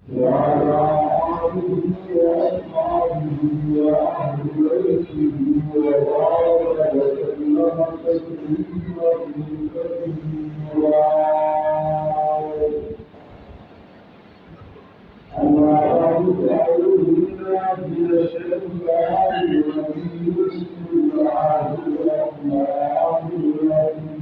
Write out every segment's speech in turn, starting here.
وعلى آله وأصحابه وأهل بيته وبارك وسلم تسليما كثيرا. أما بعد فأعوذ بالله من الشيطان الرجيم. بسم الله الرحمن الرحيم.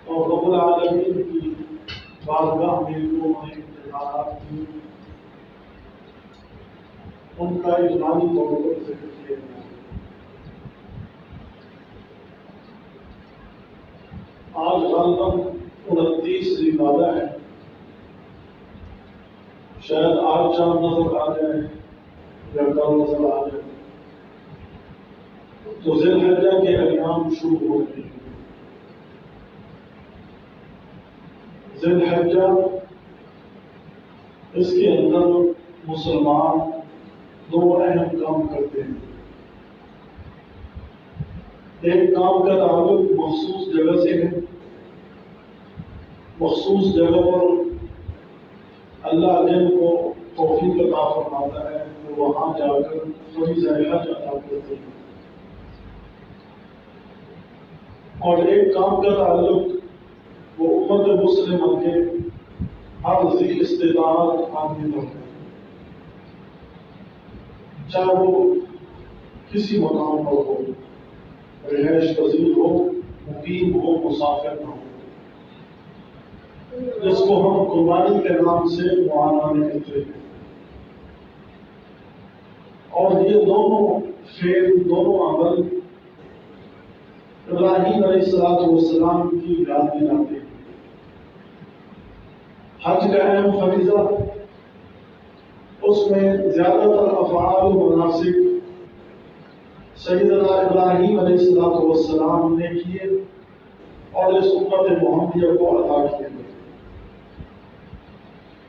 اور رب العالمین کی بارگاہ میں جو انتظارات کی ان کا اجمالی طور پر ذکر کیا گیا. آج غالباً 29 ذوالحجہ ہے. شاید آج چاند نظر آ جائے یا کل نظر آ جائے تو ذی الحجہ کے ایام شروع ہو گئے. ذی الحجہ اس کے اندر مسلمان دو اہم کام کرتے ہیں. ایک کام کا تعلق مخصوص جگہ سے ہے. مخصوص جگہ پر اللہ جن کو توفیق عطا فرماتا ہے وہ وہاں جا کر تھوڑی ذی الحجہ ادا کرتے ہیں. اور ایک کام کا تعلق وہ امت مسلمہ کے ہر ذی استطاعت آدمی پر ہے، چاہے وہ کسی مقام پر ہو، رہائش پذیر ہو، مقیم ہو، مسافر نہ ہو، جس کو ہم قربانی کے نام سے معانہ کہتے ہیں. اور یہ دونوں فعل، دونوں عمل ابراہیم علیہ السلام کی یاد دلاتے ہیں. حج کا اہم فریضہ اس میں زیادہ تر افعال و مناسک سیدنا ابراہیم علیہ السلام نے کیے اور اس امت محمدیہ کو عطا کیے گئے.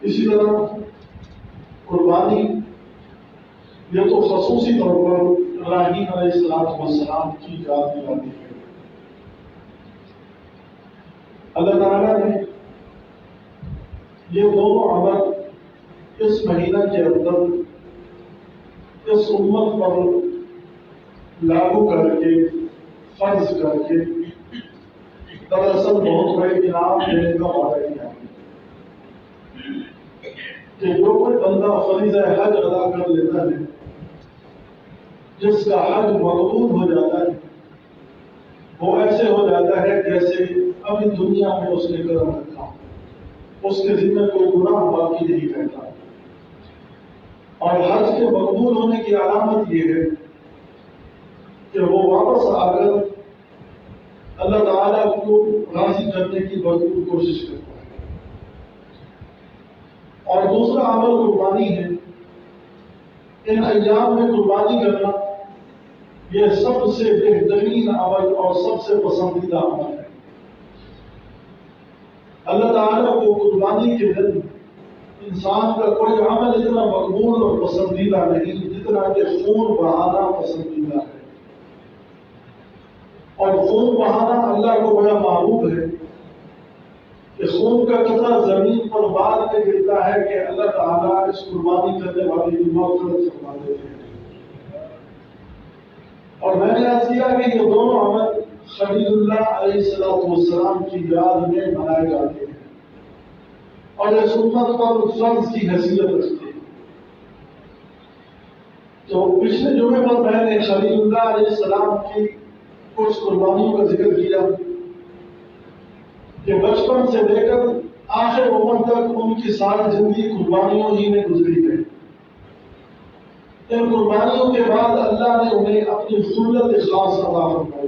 اسی طرح قربانی یہ تو خصوصی طور پر ابراہیم علیہ السلام کی یاد دلاتی ہے. اللہ تعالیٰ نے یہ دونوں عمل اس مہینہ کے اندر اس امت پر لاگو کر کے فرض کر کے دراصل بہت بڑے انعام دینے کا وعدہ کیا کہ جو کوئی بندہ فریضہ حج ادا کر لیتا ہے، جس کا حج مقبول ہو جاتا ہے، وہ ایسے ہو جاتا ہے جیسے ابھی دنیا میں اس نے کرم رکھا، اس کے ذمہ کوئی گناہ باقی نہیں رہتا۔ اور حج کے مقبول ہونے کی علامت یہ ہے کہ وہ واپس آ کر اللہ تعالیٰ کو راضی کرنے کی بھرپور کوشش کرتا ہے۔ اور دوسرا عمل قربانی ہے۔ ان ایام میں قربانی کرنا یہ سب سے بہترین عمل اور سب سے پسندیدہ عمل ہے۔ اللہ تعالیٰ کو قربانی کے دن انسان کا کوئی عمل اتنا مقبول اور پسندیدہ نہیں جتنا کہ خون بہانا پسندیدہ ہے۔ اور خون بہانا اللہ کو بڑا محبوب ہے کہ خون کا قطرہ زمین پر بعد میں گرتا ہے کہ اللہ تعالیٰ اس قربانی کرنے والے کی مغفرت فرما دیتے ہیں۔ اور میں نے عرض کیا کہ یہ دونوں عمل خلیل اللہ علیہ السلام کی یاد میں منائے جاتے ہیں اور یہ سنت پر فرض کی حیثیت رکھتے ہیں۔ تو پچھلے جمعے پر میں نے خلیل اللہ علیہ السلام کی کچھ قربانیوں کا ذکر کیا کہ بچپن سے لے کر آخر عمر تک ان کی ساری زندگی قربانیوں ہی میں گزری ہے۔ ان قربانیوں کے بعد اللہ نے انہیں اپنی خلت خاص عطا فرمائی،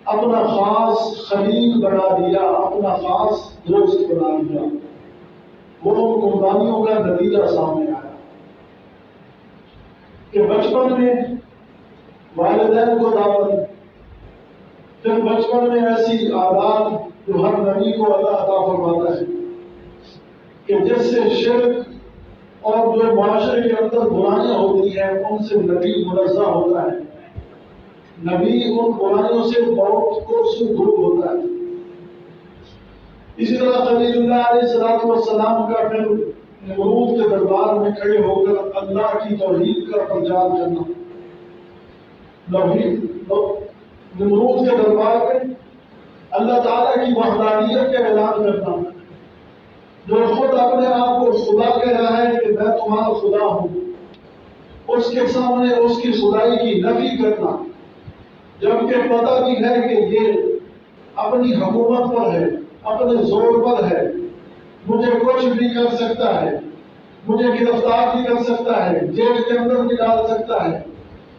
اپنا خاص خلیل بنا دیا، اپنا خاص دوست بنا دیا۔ وہ ان قربانیوں کا نتیجہ سامنے آیا کہ بچپن میں والدین کو دعوت، پھر بچپن میں ایسی عادات جو ہر نبی کو اللہ عطا فرماتا ہے کہ جس سے شرک اور جو معاشرے کے اندر برائیاں ہوتی ہیں ان سے نبی منزہ ہوتا ہے، نبی ان برائیوں سے بہت کوسوں دور ہوتا ہے۔ اسی طرح خلیل اللہ علیہ السلام کا پھر نمرود کے دربار میں کھڑے ہو کر اللہ کی توحید کا پرچار کرنا، نمرود کے دربار میں اللہ تعالیٰ کی وحدانیت کا اعلان کرنا، جو خود اپنے آپ کو خدا کہہ رہا ہے کہ میں تمہارا خدا ہوں، اس کے سامنے اس کی خدائی کی نفی کرنا، جبکہ پتہ بھی ہے کہ یہ اپنی حکومت پر ہے، اپنے زور پر ہے، مجھے کچھ بھی کر سکتا ہے، مجھے گرفتار بھی کر سکتا ہے، جیل کے اندر بھی ڈال سکتا ہے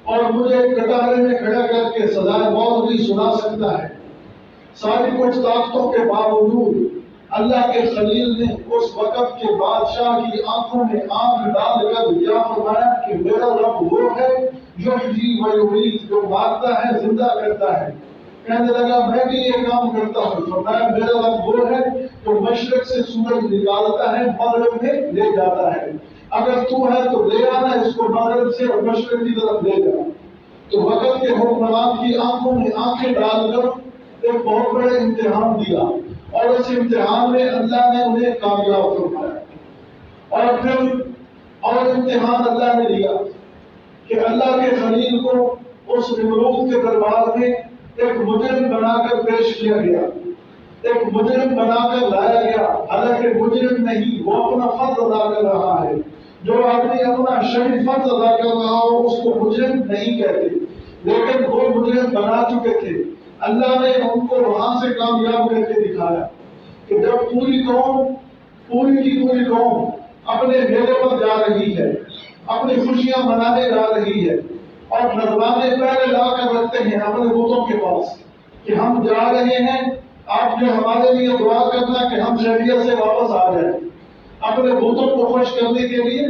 اور مجھے کٹارے میں کھڑا کر کے سزائے موت بھی سنا سکتا ہے۔ ساری کچھ طاقتوں کے باوجود اللہ کے خلیل نے اس وقت کے بادشاہ کی آنکھوں میں آنکھ ڈال کر کیا فرمایا کہ میرا رب وہ ہے جو جو مارتا ہے زندہ کرتا ہے۔ کہنے لگا میں بھی یہ کام کرتا ہوں۔ فرمایا میرا رب وہ ہے جو مشرق سے سورج نکالتا ہے مغرب میں لے جاتا ہے، اگر تو ہے تو لے آنا اس کو مغرب سے اور مشرق کی طرف لے جا۔ تو وقت کے حکمران کی آنکھوں میں آنکھیں ڈال کر ایک بہت بڑے امتحان دیا اور اس امتحان میں اللہ نے انہیں کامیاب فرمایا۔ اور پھر اور امتحان اللہ نے لیا کہ اللہ کے خلیل کو اس نمرود کے دربار میں ایک مجرم بنا کر پیش کیا گیا، ایک مجرم بنا کر لایا گیا، حالانکہ مجرم نہیں، وہ اپنا فرض ادا کر رہا ہے۔ جو آدمی اپنا شرعی فرض ادا کر رہا ہو اس کو مجرم نہیں کہتے، لیکن وہ مجرم بنا چکے تھے۔ اللہ نے ان کو وہاں سے کامیاب کر کے دکھایا کہ جب پوری کی پوری قوم اپنے میلے پر جا رہی ہے، اپنی خوشیاں منانے جا رہی ہے اور نذرانے پہلے لا کر رکھتے ہیں اپنے بتوں کے پاس کہ ہم جا رہے ہیں، آپ جو ہمارے لیے دعا کرنا کہ ہم شریعت سے واپس آ جائیں۔ اپنے بتوں کو خوش کرنے کے لیے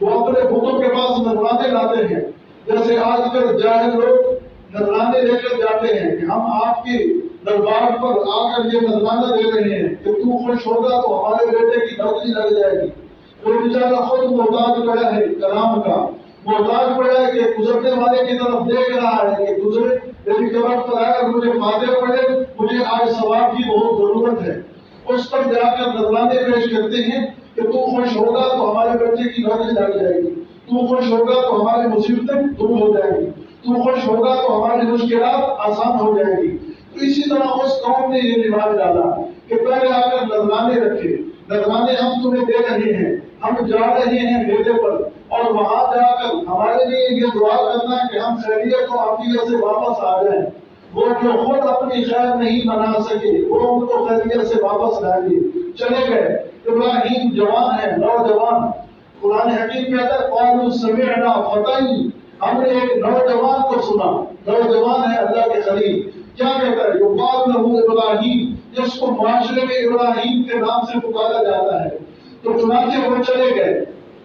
وہ اپنے بتوں کے پاس نذرانے لاتے ہیں، جیسے آج کل جاہل لوگ نذرانے لے کر جاتے ہیں کہ ہم آپ کے دربار پر آ کر یہ نذرانہ دے رہے ہیں کہ تو خوش ہوگا تو ہمارے بیٹے کی نوکری لگ جائے گی۔ وہ بیچارہ خود محتاج پڑا ہے کلام کا، محتاج پڑا ہے کہ گزرنے والے کی طرف دیکھ رہا ہے کہ گزرے میری قبر پر آئے اور مجھے فاتح پڑے، مجھے آج ثواب کی بہت ضرورت ہے۔ اس پر جا کر نذرانے پیش کرتے ہیں کہ تو خوش ہوگا تو ہمارے بچے کی نوکری لگ جائے گی، تو خوش ہوگا تو ہماری مصیبتیں دور ہو جائیں گی، تو خوش ہوگا تو ہماری مشکلات آسان ہو جائے گی۔ تو اسی طرح اس قوم نے یہ رواج ڈالا کہ پہلے آ کر نذرانے رکھے، نذرانے ہم تمہیں دے رہے ہیں، ہم جا رہے ہیں بیٹے پر، اور وہاں جا کر ہمارے لیے یہ دعا کرنا کہ ہم خیریت و عافیت سے واپس آ جائیں۔ وہ جو خود اپنی خیر نہیں بنا سکے وہ ان کو خیریت سے واپس لائیں گے۔ چلے گئے، ابراہیم جوان ہے، نوجوان، قرآن حکیم کہتا ہے قالوا سمعنا فتى، ہم نے ایک نوجوان کو سنا، نوجوان ہے اللہ کے خلیل، کیا کہتا ہے یقال له ابراہیم، جس کو معاشرے میں ابراہیم کے نام سے پکارا جاتا ہے۔ تو چنانچہ وہ چلے گئے،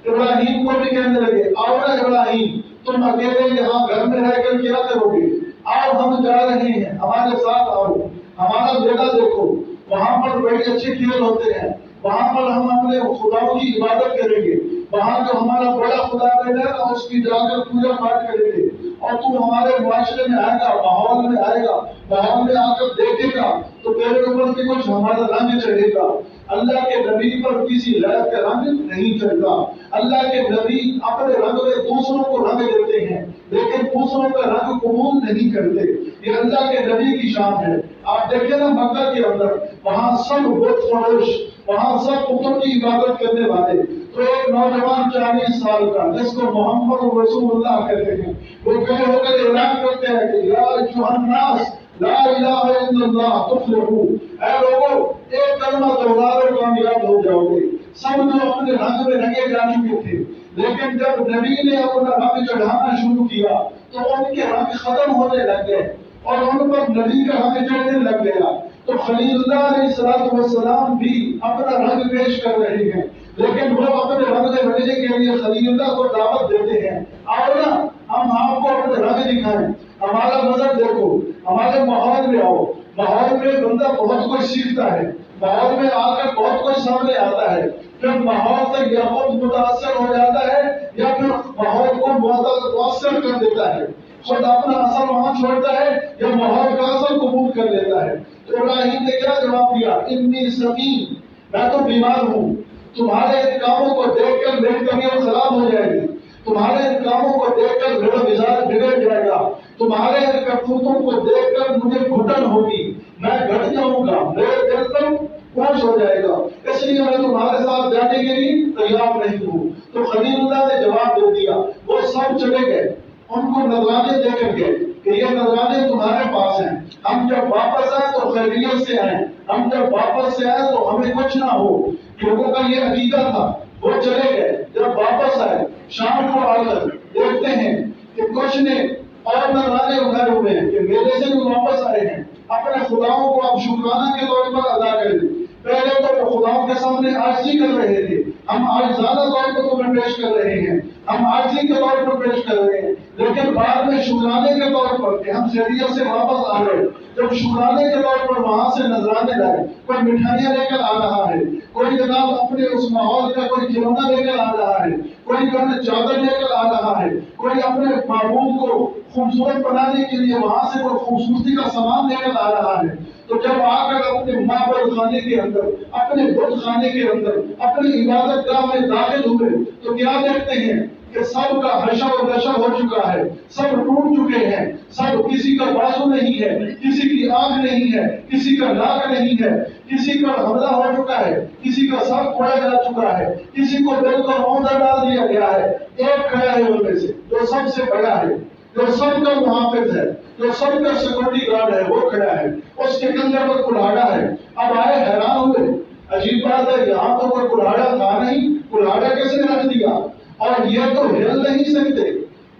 ابراہیم کو بھی کہنے لگے آؤ نا ابراہیم، تم اکیلے یہاں گھر میں رہ کر کیا کرو گے، آؤ ہم جا رہے ہیں، ہمارے ساتھ آؤ، ہمارا بیٹا دیکھو، وہاں پر بڑے اچھے کھیل ہوتے ہیں، وہاں پر ہم اپنے خداؤں کی عبادت کریں گے، وہاں جو ہمارا بڑا خدا بیٹا ہے نا اس کی جا کر پوجا پاٹ کریں گے، اور تو ہمارے معاشرے میں آئے گا، ماحول میں آئے گا، ماحول میں آ کر دیکھے گا تو تیرے اوپر بھی کچھ ہمارا رنگ چڑھے گا۔ اللہ کے نبی پر کسی غیر کا رنگ نہیں چڑھتا۔ اللہ کے نبی اپنے رنگ میں دوسروں کو رنگ دیتے ہیں لیکن دوسروں کا رنگ قبول نہیں کرتے، یہ اللہ کے نبی کی شان ہے۔ آپ دیکھیں نا مکہ کے اندر وہاں سب بت فروش، وہاں سب بتوں کی عبادت کرنے والے، تو ایک نوجوان 40 سال کا جس کو محمد رسول اللہ کہتے ہیں، وہ کھڑے ہو کر اعلان کرتے ہیں کہ یا ایھا الناس لا الہ الا اللہ تفلحوا، اے لوگوں ایک کلمہ دوہراؤ کامیاب ہو جاؤ گے۔ سب جو اپنے رنگ میں رنگے جا چکے تھے، لیکن جب نبی نے اپنا رنگ چڑھانا شروع کیا تو ان کے رنگ ختم ہونے لگ گئے اور ان پر نبی کا رنگ چڑھنے لگ گیا۔ تو خلیل اللہ علیہ السلام بھی اپنا رنگ پیش کر رہے ہیں، لیکن وہ اپنے رنگ میں رہنے کے لیے خلیل اللہ کو دعوت دیتے ہیں آؤ نا ہم آپ کو اپنے رنگ دکھائیں، ہمارا نظر دیکھو، ہمارے ماحول میں آؤ۔ ماحول میں بندہ بہت کچھ سیکھتا ہے، ماحول میں آ کر بہت کچھ سامنے آتا ہے، پھر ماحول سے یا خود متاثر ہو جاتا ہے یا پھر ماحول کو متاثر کر دیتا ہے، خود اپنا اثر وہاں چھوڑتا ہے یا ماحول کا اثر قبول کر لیتا ہے۔ تو ابراہیم نے کیا جواب دیا انی سقیم، میں تو بیمار ہوں، تمہارے ان کاموں کو دیکھ کر میری طبیعت خراب ہو جائے گی، تمہارے ان کاموں کو دیکھ کر میرا مزاج بگڑ جائے گا، تمہارے ان کرتوتوں کو دیکھ کر مجھے گھٹن ہوگی، میں گھٹ جاؤں گا، میرے دل پر بوجھ ہو جائے گا، اس لیے میں تمہارے ساتھ جانے کے لیے تیار نہیں ہوں۔ تو خلیل اللہ نے جواب دے دیا، وہ سب چلے گئے، ان کو نذرانے دے کر گئے کہ یہ نذرانے تمہارے پاس ہیں، ہم جب واپس آئے تو خیریت سے آئیں، ہم جب واپس سے آئے تو ہمیں کچھ نہ ہو۔ لوگوں کا یہ عقیدہ تھا، وہ چلے گئے، جب واپس آئے شام کو آ کر دیکھتے ہیں کہ کچھ نے اور نذرانے اٹھائے ہوئے ہیں کہ میرے سے بھی واپس آئے ہیں، اپنے خداؤں کو اب شکرانہ کے طور پر ادا کریں۔ پہلے تو وہ خداؤں کے سامنے عاجزی کر رہے تھے، ہم عاجزانہ طور پر تمہیں پیش کر رہے ہیں، ہم عاجزی کے طور پر پیش کر رہے ہیں، لیکن بعد میں شکرانے کے طور پر کہ ہم خیریت سے واپس آ گئے، جب شکرانے کے طور پر وہاں سے نذرانے لائے، کوئی مٹھائیاں لے کر آ رہا ہے، کوئی جناب اپنے اس ماحول کا کوئی کھلونا لے کر آ رہا ہے، کوئی چادر لے کر آ رہا ہے، کوئی اپنے معبود کو خوبصورت بنانے کے لیے وہاں سے کوئی خوبصورتی کا سامان لے کر آ رہا ہے۔ تو جب آ کر اپنے معبد خانے کے اندر، اپنے بت خانے کے اندر، اپنی عبادت گاہ میں داخل ہوئے تو کیا دیکھتے ہیں کہ سب کا حشر و نشر ہو چکا ہے، سب ٹوٹ چکے ہیں، سب کسی کا بازو نہیں ہے، کسی کی آنکھ نہیں ہے، کسی کا ناک نہیں ہے، کسی پر حملہ ہو چکا ہے، کسی کا سر پھوڑا جا چکا ہے، کسی کو دل کا عہدہ ڈال دیا گیا ہے۔ ایک کھڑا ہے ان میں سے جو سب سے بڑا ہے، جو سب کا محافظ ہے، جو سب کا سیکورٹی گارڈ ہے، وہ کھڑا ہے، اس کے کندھے پر کلاڑا ہے۔ اب آئے حیران ہوئے، عجیب بات ہے یہاں تو کوئی کلاڑا تھا نہیں، کلاڑا کیسے رکھ دیا؟ اور یہ تو ہل نہیں سکتے،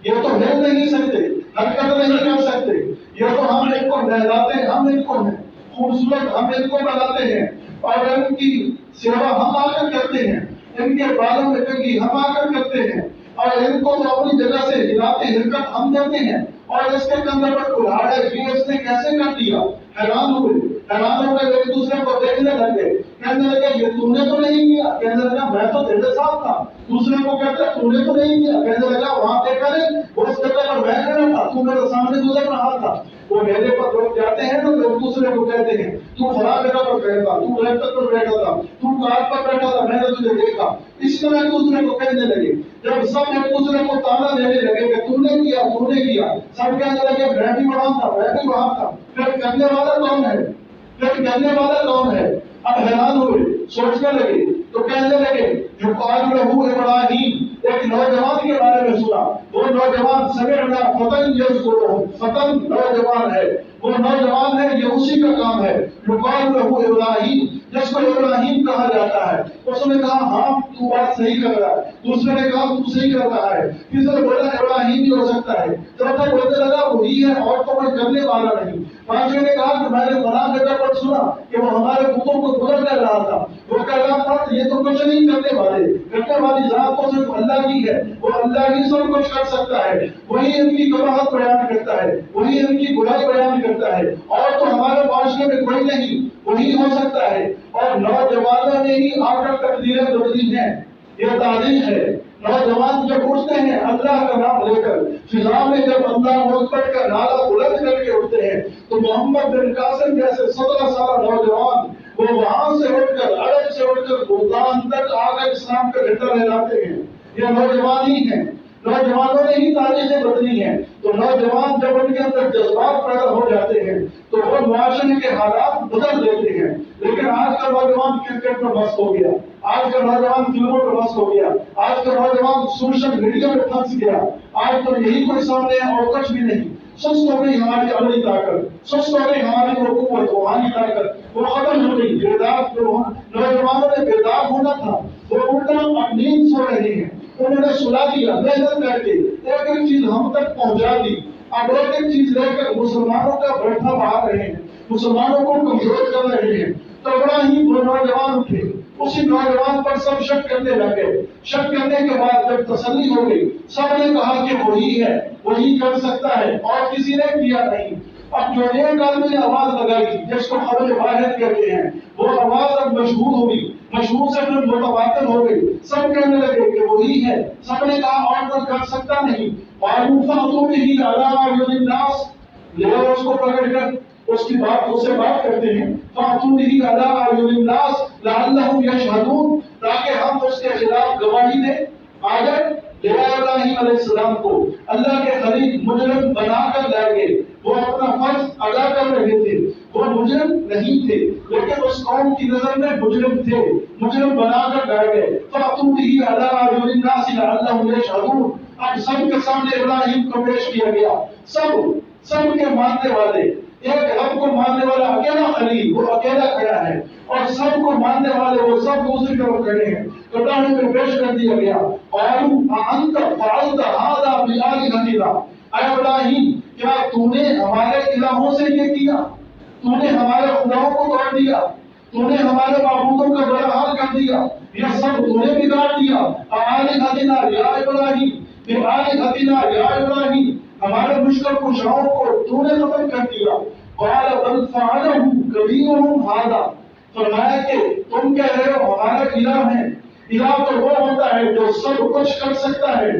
یہ تو ہل نہیں سکتے، حرکت نہیں کر سکتے، یہ تو ہم ان کو نہلاتے، ہم ان کو خوبصورت ہم ان کو بناتے ہیں اور ان کی سیوا ہم آ کر کرتے ہیں، ان کے بالوں میں کنگھی ہم آ کر کرتے ہیں اور ان کو تو اپنی جگہ سے ہلاتے حرکت ہم دیتے ہیں، اور اس کے کندھے پر کلاڑا ہے، یہ اس نے کیسے کر دیا؟ حیران ہوئے، حیران ہو کر ایک دوسرے کو دیکھنے لگے، کہنے لگے یہ تم نے تو نہیں کیا، کہنے لگا میں تو تیرے ساتھ تھا، دوسرے کو کہتے تم نے تو نہیں کیا، کہنے لگا وہاں دیکھا نہیں، اس جگہ پر میں کھڑا تھا، تو میرے سامنے گزر رہا تھا۔ وہ میلے پر لوگ جاتے ہیں تو ایک دوسرے کو کہتے ہیں تو فلاں جگہ پر بیٹھا، تو ریپٹر پر بیٹھا تھا، تو کار پر بیٹھا تھا، میں نے تجھے دیکھا. اس طرح ایک دوسرے کو کہنے لگے. جب سب ایک دوسرے کو تانا دینے لگے کہ تو نے کیا، سب کہنے لگے میں بھی وہاں تھا، میں بھی وہاں تھا. پھر کرنے والا کون ہے؟ اب حیران ہوئے، سوچنے لگے تو کہنے لگے یقال لہ ابراہیم. ایک نوجوان کے بارے میں سنا. وہ نوجوان سمعنا فتن یذکرہم، فتن نوجوان ہے، وہ نوجوان ہے، یہ اسی کا کام ہے. یقال لہ ابراہیم، جس کو ابراہیم کہا جاتا ہے. اس نے کہا ہاں تو بات صحیح کر رہا ہے. دوسرے نے کہا تو صحیح کر رہا ہے. کسی نے بولا ابراہیم ہی ہو سکتا ہے. چوتھا بولنے لگا وہی ہے اور تو کوئی کرنے والا نہیں. پانچویں نے کہا کہ میں نے فلاں جگہ پر سنا کہ وہ ہمارے بتوں کو بزرگ کر رہا تھا. وہ کہہ رہا تھا یہ تو کچھ نہیں کرنے والی ذات تو صرف اللہ کی ہے. وہ اللہ ہی سب کچھ کر سکتا ہے. وہی ان کی قباحت بیان کرتا ہے، وہی ان کی برائی بیان کرتا ہے، اور تو ہمارے معاشرے میں کوئی نہیں، وہی ہو سکتا ہے. اور نوجوانوں نے ہی آ کر تقدیریں بدلی ہیں. یہ تاریخ ہے. نوجوان جب اٹھتے ہیں اللہ کا نام لے کر، فضا میں جب اللہ اکبر کا نعرہ بلند کر کے اٹھتے ہیں تو محمد بن قاسم جیسے 17 سالہ نوجوان وہ وہاں سے اٹھ کر، عرب سے اٹھ کر ملتان تک آ کر اسلام کا جھنڈا لہراتے ہیں. یہ نوجوان ہی ہیں. نوجوانوں نے ہی تاریخیں بدلی ہیں. تو نوجوان جب ان کے اندر جذبات پیدا ہو جاتے ہیں تو وہ معاشرے کے حالات بدل دیتے ہیں. لیکن آج کا نوجوان کرکٹ میں مست ہو گیا، آج کا نوجوان فلموں میں مست ہو گیا، آج کا نوجوان سوشل میڈیا میں پھنس گیا. آج تو یہی کوئی سامنے ہے اور کچھ بھی نہیں. سست ہو گئی ہماری عملی طاقت، سست ہو گئی ہماری وہ قوت، روحانی طاقت وہ ختم ہو گئی. بیدار نوجوانوں نے بیدار ہونا تھا، وہ الٹا اب نیند سو رہے ہیں. انہوں نے سلا دیا محنت کر کے، ایک ایک چیز ہم تک پہنچا دی. اب ایک ایک چیز لے کر مسلمانوں کا بیٹھا بہا رہے ہیں، مسلمانوں کو کمزور کر رہے ہیں. تگڑا ہی وہ نوجوان اٹھے، اسی نوجوان پر سب شک کرنے لگے. شک کرنے کے بعد جب تسلی ہو گئی، سب نے کہا کہ وہی ہے، وہی کر سکتا ہے، اور کسی نے کیا نہیں. اب جو ایک آدمی نے آواز لگائی جس کو خبر واحد کہتے ہیں، وہ آواز اب مشہور ہوگی، مشہور سے پھر متواتر ہو گئی. سب کہنے لگے کہ وہی ہے. سب نے کہا اور کوئی کر سکتا نہیں. فَأْتُوا بِهِ عَلَىٰ أَعْيُنِ النَّاسِ، لے اس کو پکڑ کر اس کی بات، اس سے بات کرتے ہیں. فَأْتُوا بِهِ عَلَىٰ أَعْيُنِ النَّاسِ لَعَلَّهُمْ يَشْهَدُونَ، تاکہ ہم اس کے خلاف گواہی دیں. آگر ابراہیم علیہ السلام کو اللہ کے خلیل مجرم بنا کر لائے گئے. وہ اپنا فرض ادا کر رہے تھے، وہ مجرم نہیں تھے لیکن اس قوم کی نظر میں مجرم تھے، مجرم بنا کر لائے گئے. فَأْتُوا بِهِ عَلَىٰ أَعْيُنِ النَّاسِ لَعَلَّهُمْ يَشْهَدُونَ. اب سب کے سامنے ابراہیم کو پیش کیا گیا. سب کے ماننے والے، ایک رب کو ماننے والا اکیلا خلیل، وہ اکیلا کھڑا ہے، اور سب کو ماننے والے وہ سب دوسری طرف کھڑے ہیں. کٹانے میں پیش کر دیا گیا. قالوا أأنت فعلت هذا بآلهتنا، اے ابراہیم کیا تو نے ہمارے الہوں سے یہ کیا؟ تو نے ہمارے خداؤں کو توڑ دیا، تو نے ہمارے معبودوں کا بڑا حال کر دیا، یہ سب تو نے بگاڑ دیا. آلہتنا یا ابراہیم، بآلہتنا یا ابراہیم، ہمارے مشکل کشاؤں کو تو نے ختم کر دیا. قال بل فعلہ کبیرہم ھذا، فرمایا کہ تم کہہ رہے ہو ہمارا الہ ہے. الہ تو وہ ہوتا ہے جو سب کچھ کر سکتا ہے،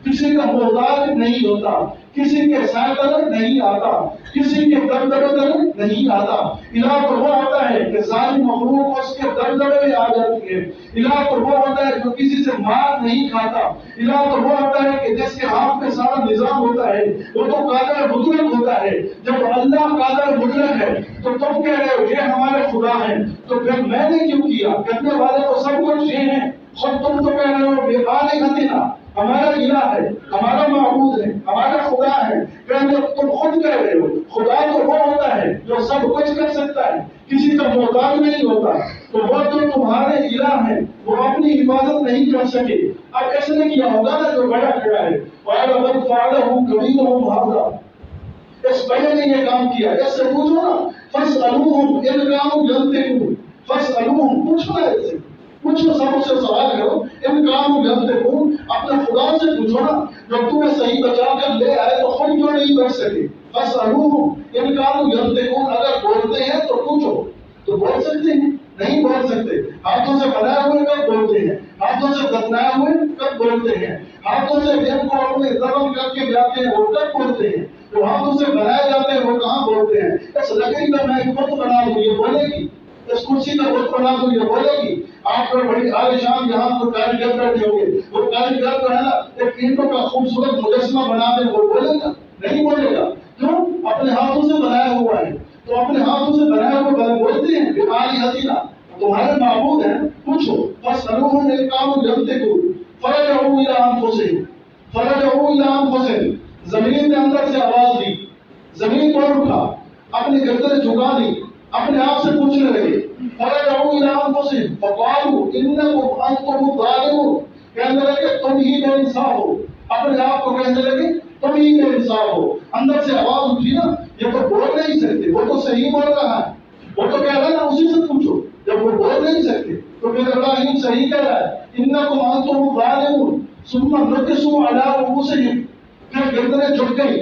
کسی کا محتاج نہیں ہوتا، کسی کے سائے طلب نہیں آتا، کسی کے دبدبے نہیں آتا. الہ تو وہ ہوتا ہے کہ ساری مخلوق اس کے دبدبے میں آ جاتی ہے. الہ تو وہ ہوتا ہے جو کسی سے مار نہیں کھاتا. الہ تو وہ ہوتا ہے کہ جس کے ہاتھ میں سارا نظام ہوتا ہے، وہ تو قادر مطلق ہوتا ہے. جب اللہ قادر مطلق ہے تو تم کہہ رہے ہو یہ ہمارے خدا ہیں، تو پھر میں نے کیوں کیا؟ کرنے والے تو سب کچھ یہ ہیں. خود تم تو کہہ رہے ہو بآلہتنا، ہمارا الہ ہے، ہمارا معبود ہے، ہمارا خدا ہے. تم خود کہہ رہے ہو خدا تو وہ ہوتا ہے جو سب کچھ کر سکتا ہے، کسی کا محتاج نہیں ہوتا. تو وہ جو تمہارے الہ ہیں وہ اپنی حفاظت نہیں کر سکے. اب اس نے کیا ہوگا نا جو بڑا کھڑا ہے. قال بل فعلہ کبیرہم ھذا، اس بڑے نے یہ کام کیا. اس سے پوچھو نا، فاسألوہم ان کانوا ینطقون، فاسألوہم، پوچھو نا، اس سے پوچھو، سب سے سوال کرو. ان کانوا ینطقون، اپنے خدا سے پوچھو نا، جب تمہیں صحیح بچا کر لے آئے تو خود کیوں نہیں بچ سکے؟ فاسألوہم ان کانوا ینطقون، اگر بولتے ہیں تو پوچھو. تو بول سکتے ہیں؟ نہیں بول سکتے. ہاتھوں سے بنائے ہوئے کب بولتے ہیں؟ ہاتھوں سے دفنائے ہوئے کب بولتے ہیں؟ ہاتھوں سے جن کو اپنے ضرب کر کے جاتے ہیں وہ کب بولتے ہیں؟ تو جو ہاتھوں سے بنائے جاتے ہیں وہ کہاں بولتے ہیں؟ اس لکڑی کا میں ایک بت بنا دوں یہ بولے گی، اس کرسی کا بت بنا دوں یہ بولے گی؟ آپ پر بڑی عالیشان یہاں تو کاریگر بیٹھے ہوں گے، وہ کاریگر جو ہے نا ایک اینٹوں کا خوبصورت مجسمہ بنا دے وہ بولے گا؟ نہیں بولے گا۔ کیوں؟ اپنے ہاتھوں سے بنایا ہوا ہے، تو اپنے ہاتھوں سے بنایا ہوا بولتے ہیں بیماری حسینہ تمہارے معبود ہیں، پوچھو بس انہوں نے کام جلتے کو فرجعوا الى انفسهم فرجعوا الى انفسهم، زمین نے اندر سے آواز دی، زمین پر اٹھا، اپنی گردن جھکا دی، اپنے آپ سے پوچھنے لگے فرجعوا الى انفسهم فقالوا انکم انتم الظالمون، کہنے لگے تم ہی بے انصاف ہو، اپنے آپ کو کہنے لگے تم ہی بے انصاف ہو۔ اندر سے آواز اٹھی نا، یہ تو بول نہیں سکتے، وہ تو صحیح بول رہا ہے، وہ تو کہہ رہا ہے نا اسی سے پوچھو، جب وہ بول نہیں سکتے تو پھر ابراہیم صحیح کہہ رہا ہے انکم انتم الظالمون ثم نكسوا على رؤوسهم، پھر گردنیں جھک گئی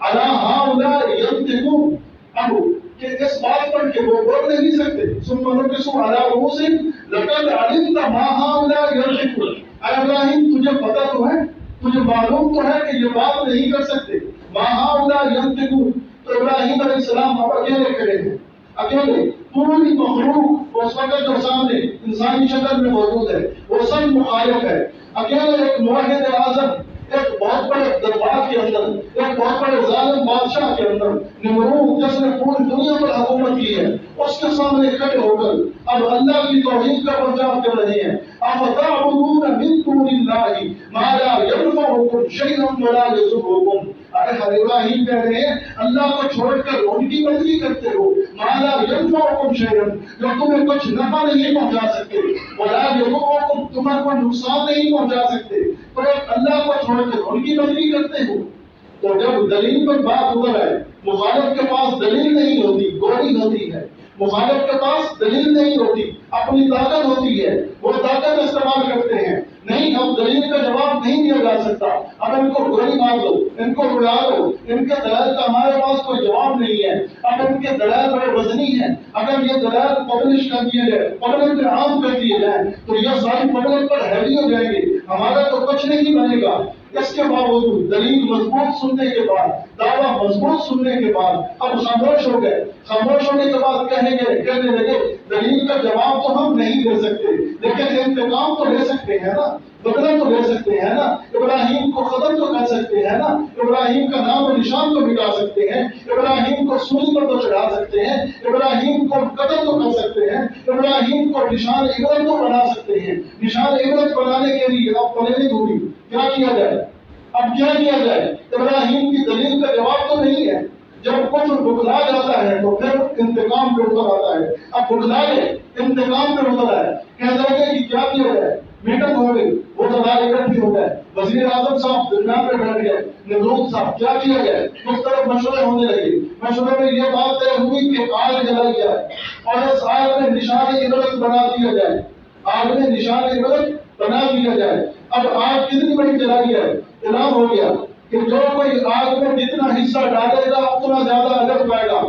علی هؤلاء ينطقون، اب کہ اس بات پر کہ وہ بول نہیں سکتے، ثم نكسوا على رؤوسهم لقد علمت ما هؤلاء ينطقون، اے ابراہیم تجھے پتہ تو ہے، تجھے معلوم تو ہے کہ یہ بات نہیں کر سکتے، ما هؤلاء ينطقون۔ تو ابراہیم علیہ السلام اب اکیلے کھڑے ہیں، اکیلے، پوری مخلوق اس وقت جو سامنے انسانی شکل میں موجود ہے وہ سب مخالف ہے، اکیلے ایک موحد اعظم ایک بہت بڑے دربار کے اندر، ایک بہت بڑے ظالم بادشاہ کے اندر، نمرود جس نے پوری دنیا پر حکومت کی ہے، اس کے سامنے کھڑے ہو کر اب اللہ کی توحید کا پرچار کر رہے ہیں۔ افتعبدون من دون اللہ ما لا ينفعکم شیئا ولا یضرکم، ارے ابراہیم کہہ رہے ہیں اللہ کو چھوڑ کر ان کی بندگی کرتے ہو، ما لا ينفعکم شیئا، جو تمہیں کچھ نفع نہیں پہنچا سکتے، ولا یضرکم، تمہیں کوئی نقصان نہیں پہنچا سکتے، تو اللہ کو چھوڑ کر ان کی بندگی کرتے ہو۔ تو جب دلیل پر بات اتر ہے، مخالف کے پاس دلیل نہیں ہوتی، گولی ہوتی ہے، مخالف کے پاس دلیل نہیں ہوتی، اپنی طاقت ہوتی ہے، وہ طاقت استعمال کرتے ہیں، نہیں اب دلیل کا جواب نہیں دیا جا سکتا، اب ان کو گولی مار دو، ان کو اڑا دو، ان کے دلائل کا ہمارے پاس کوئی جواب نہیں ہے، اب ان کے دلائل بڑے وزنی ہیں، اگر یہ دلائل پبلش کر دیے جائے، پبلک میں عام کر دیے جائیں تو یہ ساری پبلک پر ہیوی ہو جائیں گے، ہمارا تو کچھ نہیں بنے گا۔ اس کے باوجود دلیل مضبوط سننے کے بعد، دعویٰ مضبوط سننے کے بعد اب خاموش ہو گئے، خاموش ہونے کے بعد کہنے لگے دلیل کا جواب تو ہم نہیں دے سکتے لیکن انتقام تو لے سکتے ہیں نا، بدلہ تو لے سکتے ہیں نا، ابراہیم کو ختم تو کر سکتے ہیں نا، ابراہیم کا نام و نشان تو مٹا سکتے ہیں، ابراہیم کو سولی پر تو چڑھا سکتے ہیں، ابراہیم کو قتل تو کر سکتے ہیں، ابراہیم کو نشان عبرت تو بنا سکتے ہیں۔ نشان عبرت بنانے کے لیے اب پلاننگ ہوگی، کیا کیا جائے؟ اب کیا کیا جائے؟ ابراہیم کی دلیل کا جواب تو نہیں ہے، جب کچھ بھگلا جاتا ہے تو پھر انتقام پہ اتر آتا ہے، اب بھگلائے انتقام پہ اتر آئے، کہہ رہے کہ کیا کیا جائے؟ میٹنگ ہو گئی، وہ سوال اکٹھے ہو گئے، وزیر اعظم صاحب درمیان پہ بیٹھ گئے، نمرود صاحب کیا کیا جائے؟ مختلف مشورے ہونے لگے، مشورے میں یہ بات طے ہوئی کہ آگ جلائی جائے اور اس آگ میں نشان عبرت بنا دیا جائے، آگ میں نشان عبرت بنا دیا جائے۔ اب آگ کتنی بڑی جلائی ہے؟ اعلان ہو گیا کہ جو کوئی آگ میں جتنا حصہ ڈالے گا اتنا زیادہ اجر پائے گا،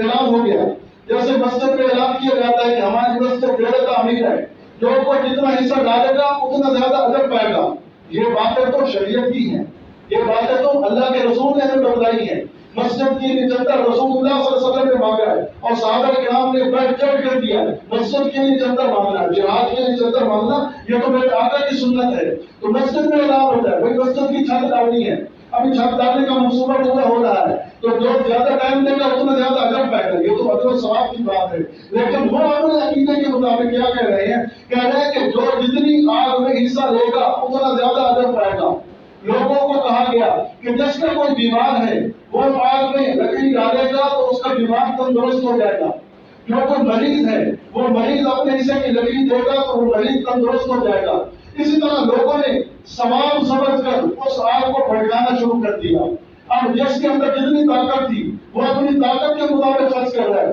اعلان ہو گیا۔ جیسے مسجد میں اعلان کیا جاتا ہے کہ ہماری مسجد ڈیرے کا امیر ہے، جو کوئی جتنا حصہ ڈالے گا اتنا زیادہ اجر پائے گا، یہ باتیں تو شریعت کی ہیں، یہ باتیں تو اللہ کے رسول نے ہمیں بتلائی ہیں۔ مسجد کے لیے چندہ رسول اللہ صلی اللہ علیہ وسلم نے مانگا ہے اور صحابہ کرام نے بڑھ چڑھ کر دیا ہے، مسجد کے لیے چندہ مانگنا، جہاد کے لیے چندہ مانگنا، یہ تو میرے آقا کی سنت ہے۔ تو مسجد میں اعلان ہوتا ہے بھائی مسجد کی چھت ڈالنی ہے، ابھی چھت ڈالنے کا منصوبہ پورا ہو رہا ہے، تو جو زیادہ ٹائم دے گا اتنا زیادہ اجر پائے گا، یہ تو اجر و ثواب کی بات ہے۔ لیکن وہ اپنے عقیدے کے مطابق کیا کہہ رہے ہیں؟ کہہ رہے ہیں کہ جو جتنی آگ میں حصہ لے گا اتنا زیادہ اجر پائے گا۔ لوگوں کو کہا گیا کہ جس کا کوئی بیمار ہے وہ آگ میں لکڑی ڈالے گا تو اس کا بیمار تندرست ہو جائے گا، جو کوئی مریض ہے وہ مریض اپنے حصے کی لکڑی دے گا تو وہ مریض تندرست ہو جائے گا۔ اسی طرح لوگوں نے ثواب سمجھ کر اس آگ کو بھڑکانا شروع کر دیا۔ اب جس کے اندر جتنی طاقت تھی وہ اپنی طاقت کے مطابق خرچ کر رہا ہے،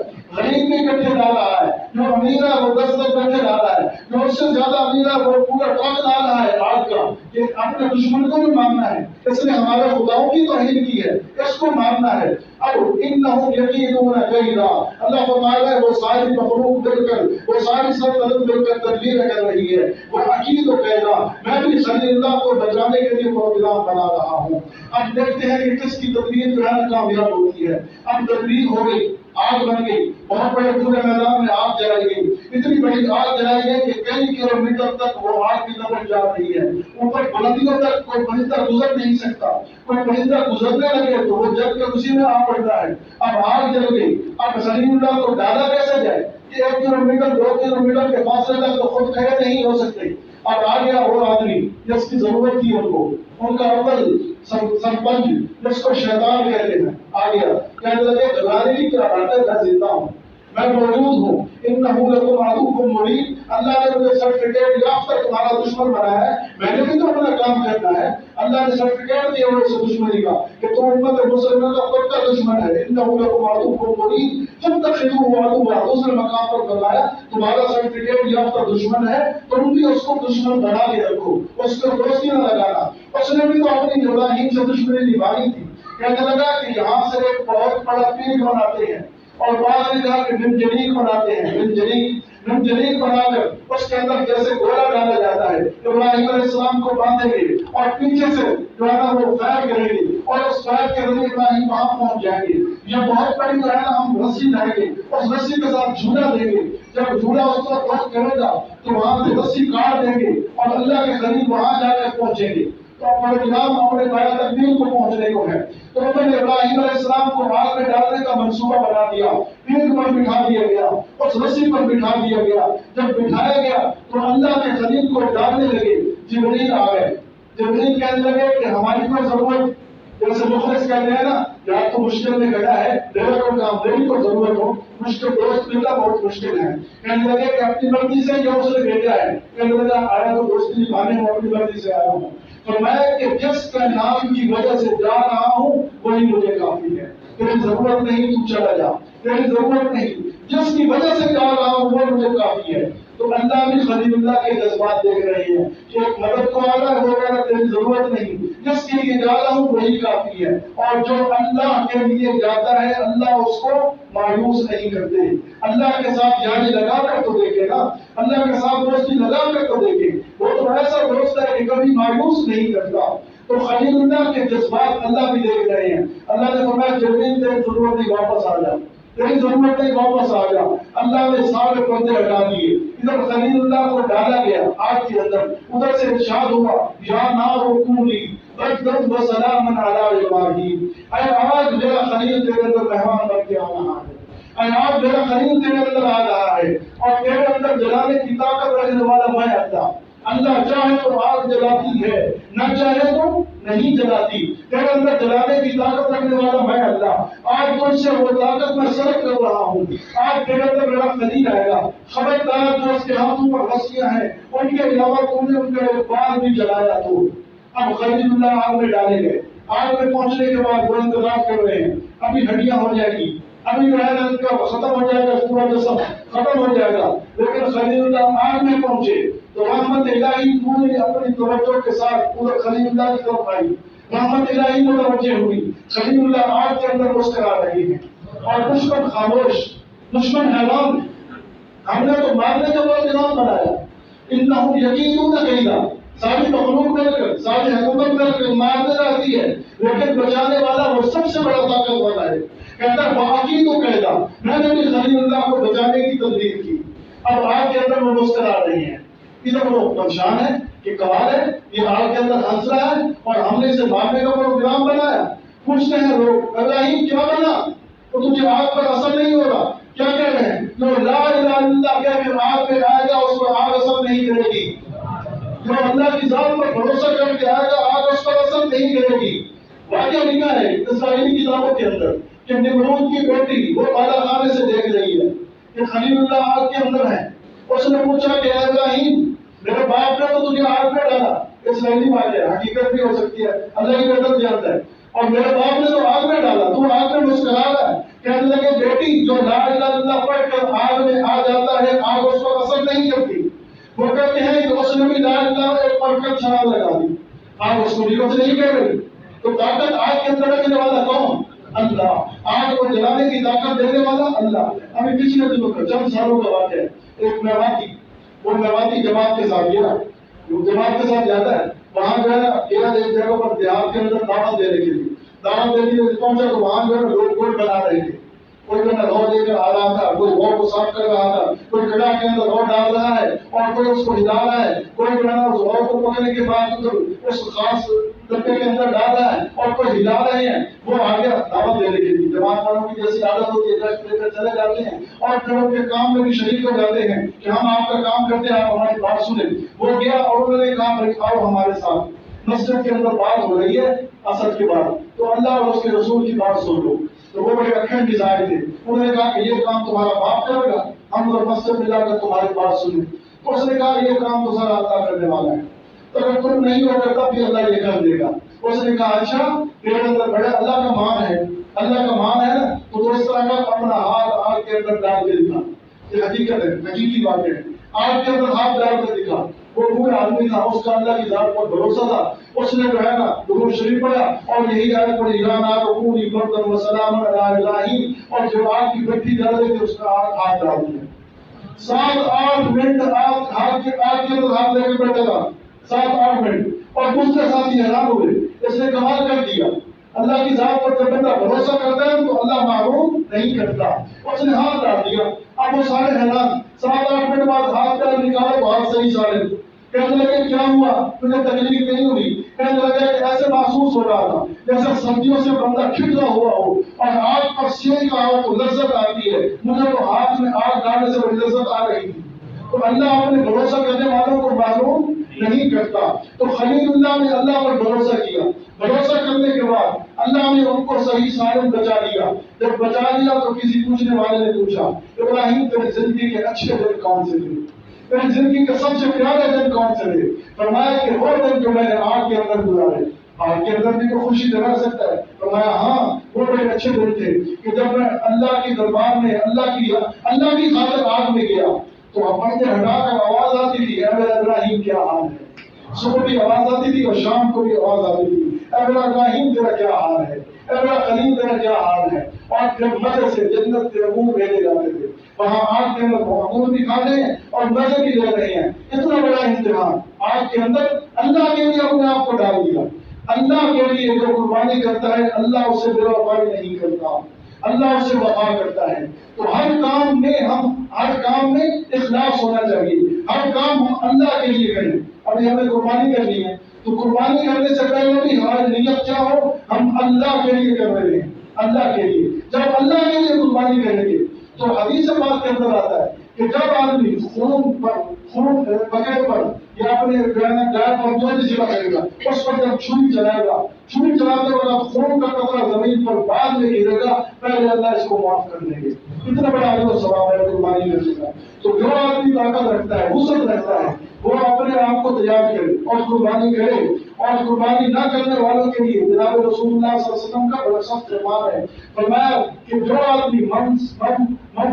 غریب بھی کٹھے لا رہا ہے، جو امیر ہے وہ 10 کٹھے لا رہا ہے، جو اس سے زیادہ امیر ہے وہ پورا ٹرک لا رہا ہے آگ کا، کہ اپنے دشمن کو بھی مارنا ہے، اس نے ہمارے خداؤں کی توہین کی ہے، اس کو مارنا ہے۔ اب انہم یقینون کیدا، اللہ فرماتا ہے وہ ساری مخلوق مل کر، وہ ساری سلطنت مل کر تدبیر کر رہی ہے، وہ عقید و قیدا، میں بھی خلیل اللہ کو بچانے کے لیے پروگرام بنا رہا ہوں۔ اب دیکھتے ہیں کہ کس کی تدبیر جو ہے کامیاب ہوتی ہے۔ اب تدبیر ہو گئی، آگ بن گئی، بہت بڑے پورے میدان میں آگ جلائی گئی، اتنی بڑی آگ جلائی گئی کہ کئی کلومیٹر تک وہ آگ کی لپٹ جا رہی ہے، اوپر بلندیوں تک کوئی پرندہ گزر نہیں سکتا، کوئی پرندہ گزرنے لگے تو وہ جل کر اسی میں آ پڑتا ہے۔ اب آگ جل گئی، اب خلیل اللہ کو ڈالا کیسے جائے کہ 1 کلومیٹر 2 کلومیٹر کے فاصلے تک تو خود کھڑے نہیں ہو سکتے۔ اب آ گیا وہ آدمی جس کی ضرورت تھی ان کو، ان کا اول سرپنچ جس کو شیطان کہتے ہیں، آ گیا، کہنے لگے گھبرانے کی کیا بات ہے، میں زندہ ہوں، میں موجود ہوں، انہو لکم عدو مبین، اللہ نے مجھے سرٹیفکیٹ یافتہ تمہارا دشمن بنایا ہے، میں نے بھی تو اپنا کام کرنا ہے۔ اللہ نے سرٹیفکیٹ دیا اس دشمنی کا کہ تم امت مسلمہ کا پکا دشمن ہے، انہو لکم عدو مبین فاتخذوہ عدوا، دوسرے مقام پر فرمایا تمہارا سرٹیفکیٹ یافتہ دشمن ہے، تم بھی اس کو دشمن بنا کے رکھو، اس کو دوستی نہ لگانا۔ اس نے بھی تو اپنی ابراہیم سے دشمنی نبھانی تھی، کہنے لگا کہ یہاں سے ایک بہت بڑا پیر بناتے ہیں، اور بعد نے کہا کہ منجنیق بناتے ہیں، منجنیق بنا کر اس کے اندر جیسے گھوڑا ڈالا جاتا ہے، ابراہیم علیہ السلام کو باندھیں گے اور پیچھے سے جو ہے نا وہ فائر کریں گے، اور اس فائر کے ذریعے ابراہیم وہاں پہنچ جائیں گے۔ یہ بہت بڑی جو ہے نا ہم رسی لائیں گے، اس رسی کے ساتھ جھولا دیں گے، جب جھولا اس کو بہت کرے گا تو وہاں سے رسی کاٹ دیں گے اور اللہ کے قریب وہاں جا کر پہنچیں گے۔ تو اپنے نام اپنے بایا تکمیل کو پہنچنے کو ہے، تو انہوں نے ابراہیم علیہ السلام کو آگ میں ڈالنے کا منصوبہ بنا دیا، پیٹ پر بٹھا دیا گیا، اس رسی پر بٹھا دیا گیا۔ جب بٹھایا گیا تو اللہ کے خلیل کو ڈالنے لگے، جبریل آ گئے، جبریل کہنے لگے کہ ہماری کوئی ضرورت، جیسے مخلص کہتے ہیں نا یا تو مشکل میں کھڑا ہے، میرے کو کام میری کو ضرورت ہو، مشکل دوست ملنا بہت مشکل ہے، کہنے لگے کہ اپنی مرضی سے جو اس نے بھیجا ہے، کہنے لگا آیا تو دوستی نبھانے ہوں، اپنی مرضی سے آیا ہوں، فرمایا کہ جس کا نام کی وجہ سے جا رہا ہوں وہی مجھے کافی ہے، تیری ضرورت نہیں، تو چلا جا، تیری ضرورت نہیں، جس کی وجہ سے جا رہا ہوں وہ مجھے کافی ہے۔ تو اللہ بھی خلیل اللہ کے جذبات دیکھ رہے ہیں کہ ایک مدد کو آ رہا ہے، وہ کہہ رہا تیری ضرورت نہیں، جس کے لیے جا رہا ہوں وہی کافی ہے، اور جو اللہ کے لیے جاتا ہے اللہ اس کو مایوس نہیں کرتے۔ اللہ کے ساتھ یاری لگا کر تو دیکھے نا، اللہ کے ساتھ دوستی لگا کر تو دیکھے، وہ تو ایسا دوست ہے کہ کبھی مایوس نہیں کرتا۔ تو خلیل اللہ کے جذبات اللہ بھی دیکھ رہے ہیں۔ اللہ نے فرمایا جبریل تیری ضرورت نہیں، واپس آ جا، تیری ضرورت نہیں، واپس آ جا۔ اللہ نے سارے پردے ہٹا دیے، ادھر خلیل اللہ کو ڈالا گیا آگ کے اندر، ادھر سے ارشاد ہوا یا نار کونی بردا وسلاما علی ابراہیم، اے آگ میرا خلیل تیرے اندر مہمان بن کے آ رہا ہے، اے آگ میرا خلیل تیرے اندر آ رہا ہے، اور تیرے اندر جلانے کی طاقت رکھنے والا میں اللہ۔ اللہ چاہے تو آگ جلاتی ہے، نہ چاہے تو نہیں جلاتی، تیرے اندر جلانے کی طاقت رکھنے والا میں اللہ۔ آج تجھ سے وہ طاقت میں سلب کر رہا ہوں، آج تیرے اندر میرا خلیل آئے گا، خبردار جو اس کے ہاتھوں پر رسیاں ہیں ان کے علاوہ تم نے ان کا ایک بال بھی جلایا تو۔ اب خلیل اللہ آگ میں ڈالے گئے، آگ میں پہنچنے کے بعد وہ انتظار کر رہے ہیں، ابھی ہڈیاں ہو جائے گی، ابھی جو ہے نا ان کا ختم ہو جائے گا، پورا جسم ختم ہو جائے گا، لیکن خلیل اللہ آگ میں پہنچے تو رحمت الہی پوری اپنی توجہ کے ساتھ پورے خلیل اللہ کی طرف آئی، رحمت الہی متوجہ ہوئی، خلیل اللہ آگ کے اندر مسکرا رہے ہیں، اور دشمن خاموش، دشمن حیران، ہم نے تو مارنے کا پروگرام بنایا، انہم یقینون کیدا، ساری مخلوق مل کر، ساری حکومت مل کر مارنے رہتی ہے، لیکن بچانے والا وہ سب سے بڑا طاقت والا ہے، کہتا ہے باقی تو کہتا میں نے بھی خلیل اللہ کو بچانے کی تدبیر کی۔ اب آگ کے اندر وہ مسکرا رہے ہیں، ادھر وہ پریشان ہے کہ کمال ہے، یہ آگ کے اندر ہنس رہا ہے اور ہم نے اسے مارنے کا پروگرام بنایا۔ پوچھتے ہیں لوگ ابراہیم کیا بنا، تو تجھے آگ پر اثر نہیں ہو رہا، کیا کہہ رہے ہیں؟ جو لا الہ الا اللہ کہہ کے آگ میں آئے گا اس پر آگ اثر نہیں کرے گی، جو اللہ کی ذات پر بھروسہ کر کے آئے گا آگ اس پر اثر نہیں کرے گی۔ واقعہ لکھا ہے اسرائیلی کتابوں کے اندر کہ نمرود کی بیٹی وہ بالا خانے سے دیکھ رہی ہے کہ خلیل اللہ آگ کے اندر ہے، اس نے پوچھا کہ اے ابراہیم میرے باپ نے تو تجھے آگ میں ڈالا، اسرائیلی واقعہ حقیقت بھی ہو سکتی ہے، اللہ کی قدرت جانتا ہے، اور میرے باپ نے تو آگ میں ڈالا، تو آگ میں مسکرا رہا ہے، کہنے لگے بیٹی جو لا الہ الا اللہ پڑھ کر آگ میں آ جاتا ہے آگ اس پر اثر نہیں کرتی. وہ کہتے ہیں کہ اس نے بھی لا الہ پڑھ کر چھڑا لگا دی, آگ اس کو بھی کچھ نہیں کہہ رہی. تو طاقت آگ کے اندر رکھنے والا کون؟ اللہ. آگ کو جلانے کی طاقت دینے والا اللہ. ابھی پچھلے دنوں کا چند سالوں کا واقعہ ہے. ایک میواتی, وہ میواتی جماعت کے ساتھ گیا, وہ جماعت کے ساتھ جاتا ہے, وہاں جو ہے گیا ایک جگہ پر دیہات کے اندر دعوت دینے کے لیے. دعوت دینے کے لیے پہنچا تو وہاں جو ہے لوگ گول بنا رہے تھے. کوئی جو ہے رو لے کر آ رہا تھا, کوئی غور کو صاف کر رہا تھا, کوئی کڑا کے اندر غور ڈال رہا ہے اور کوئی اس کو ہلا رہا ہے, کوئی جو ہے نا اس غور کو پکڑنے کے بعد اس خاص ڈبے کے اندر ڈال رہا ہے اور کوئی ہلا رہے ہیں. وہ آگے دعوت دینے کے لیے جماعت والوں کی جیسی عادت ہوتی ہے گشت لے کر چلے جاتے ہیں اور پھر ان کے کام میں بھی شریک ہو جاتے ہیں کہ ہم آپ کا کام کرتے ہیں, آپ ہماری بات سنیں. وہ گیا اور انہوں نے کہا آؤ ہمارے ساتھ, مسجد کے اندر بات ہو رہی ہے عصر کے بعد, تو اللہ اور اس کے رسول کی بات سن لو. تو وہ بڑے اکھڑ مزاج تھے, انہوں نے کہا کہ یہ کام تمہارا باپ کرے گا, ہم لوگ مسجد میں جا کر تمہاری بات سنیں. تو اس نے کہا یہ کام تو سارا اللہ کرنے والا ہے, تو اگر تم نہیں ہوگا تب بھی اللہ یہ کر دے گا. اس نے کہا اچھا میرے اندر بڑا اللہ کا مان ہے, اللہ کا مان ہے نا, تو اس طرح کا اپنا ہاتھ آگ کے اندر ڈال کے دکھا. یہ حقیقت ہے, حقیقی بات ہے. آگ کے اندر ہاتھ ڈال کے دکھا. وہ بوڑھا آدمی تھا, اس کا اللہ کی ذات پر بھروسہ تھا. اس نے جو ہے نا درود شریف پڑھا اور یہی آیت پڑھی یا نار کونی بردا وسلاما علی ابراہیم, اور جو آگ کی بھٹی ڈال رہے تھے اس کا ہاتھ ڈال دیا. 7-8 منٹ آگ کے اندر ہاتھ لے کے بیٹھا تھا, 7-8 منٹ. اور دوسرے ساتھی حیران ہوئے, اس نے کمال کر دیا. اللہ کی ذات پر جب بندہ بھروسہ کرتا ہے تو اللہ معروف نہیں کرتا. اس نے ہاتھ ڈال دیا. اب وہ سارے حیران, 7-8 منٹ بعد ہاتھ ڈال نکالے تو ہاتھ صحیح سارے. کہنے لگے کیا ہوا, تجھے تکلیف نہیں ہوئی؟ کہنے لگے کہ ایسے محسوس ہو رہا تھا جیسے سردیوں سے بندہ کھٹا ہوا ہو اور آگ پر سینک کا ہو تو لذت آتی ہے, مجھے تو ہاتھ میں آگ ڈالنے سے بڑی لذت آ رہی تھی. تو اللہ اپنے بھروسہ کرنے والوں کو معلوم نہیں کرتا. تو خلیل اللہ نے اللہ پر بھروسہ کیا. بھروسہ کرنے کے بعد اللہ نے ان کو صحیح سالم بچا لیا. جب بچا لیا تو کسی پوچھنے والے نے پوچھا ابراہیم تیری زندگی کے اچھے دن کون سے تھے, تیری زندگی کے سب سے پیارے دن کون سے تھے؟ فرمایا کہ وہ دن جو میں نے آگ کے اندر گزارے. آگ کے اندر بھی کوئی خوشی دلا سکتا ہے. فرمایا ہاں وہ بڑے اچھے دن تھے کہ جب میں اللہ کی دربار میں اللہ کی خاطر آگ میں گیا تو پردے ہٹا کر آواز آتی تھی اے میرے ابراہیم کیا حال ہے. صبح بھی آواز آتی تھی اور شام کو بھی آواز آتی تھی اے میرا ابراہیم تیرا کیا حال ہے, اے میرا خلیل تیرا کیا حال ہے. اور پھر مزے سے جنت کے امور بھیجے جاتے تھے. وہاں آگ کے اندر امور بھی کھانے ہیں اور مزے بھی لے رہے ہیں. اتنا بڑا امتحان آگ کے اندر اللہ کے لیے اپنے آپ کو ڈال دیا. اللہ کے لیے جو قربانی کرتا ہے اللہ اسے بے وفائی نہیں کرتا, اللہ اسے وفا کرتا ہے. تو ہر کام میں اخلاص ہونا چاہیے. ہر کام ہم اللہ کے لیے کریں. ابھی ہمیں قربانی کرنی ہے تو قربانی کرنے سے پہلے بھی ہماری نیت کیا ہو, ہم اللہ کے لیے کر رہے ہیں, اللہ کے لیے. جب اللہ کے لیے قربانی کریں گے تو حدیث پاک کے اندر آتا ہے کہ جب آدمی خون بغیر پر یا اپنے گائے پر جو بھی ذبح کرے گا اس پر جب چھری چلائے گا, چھری چلاتے وقت خون کا قطرہ زمین پر بعد میں گرے گا, پہلے اللہ اس کو معاف کر دیں گے. اتنا بڑا اجر و ثواب ہے قربانی کرنے کا. تو جو آدمی طاقت رکھتا ہے, وسعت رکھتا ہے, وہ اپنے آپ کو تیار کرے اور قربانی کرے. اور قربانی نہ کرنے والوں کے لیے جناب رسول اللہ صلی اللہ علیہ وسلم کا بڑا سخت فرمان ہے. فرمایا کہ جو آدمی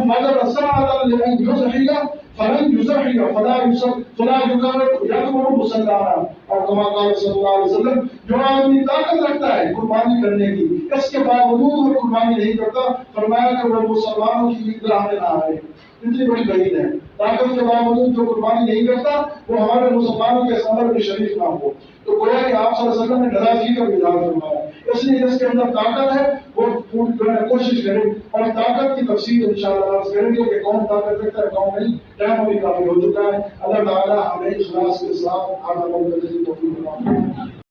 مگر سعادت لمن یضحیہ فلن یضحیہ فلا یکبر مسلمانا, اور کما قال صلی اللہ علیہ وسلم جو آدمی طاقت رکھتا ہے قربانی کرنے کی اس کے باوجود وہ قربانی نہیں کرتا, فرمایا کہ وہ مسلمانوں کی اطلاع میں نہ آئے. اتنی بڑی بعید ہے. طاقت کے باوجود جو قربانی نہیں کرتا وہ ہمارے مسلمانوں کے عمل میں شریک نہ ہو. تو گویا کہ آپ صلی اللہ علیہ وسلم نے ناراضگی کا اظہار فرمایا. اس لیے جس کے اندر طاقت ہے وہ کوشش کرے, اور طاقت کی تفصیل انشاءاللہ عرض کریں گے کہ کون طاقت رکھتا ہے کون نہیں. ٹائم بھی کافی ہو چکا ہے. اللہ تعالیٰ ہمیں اخلاص کے ساتھ کھانا بند کرنے کی توفیق عطا فرمائے.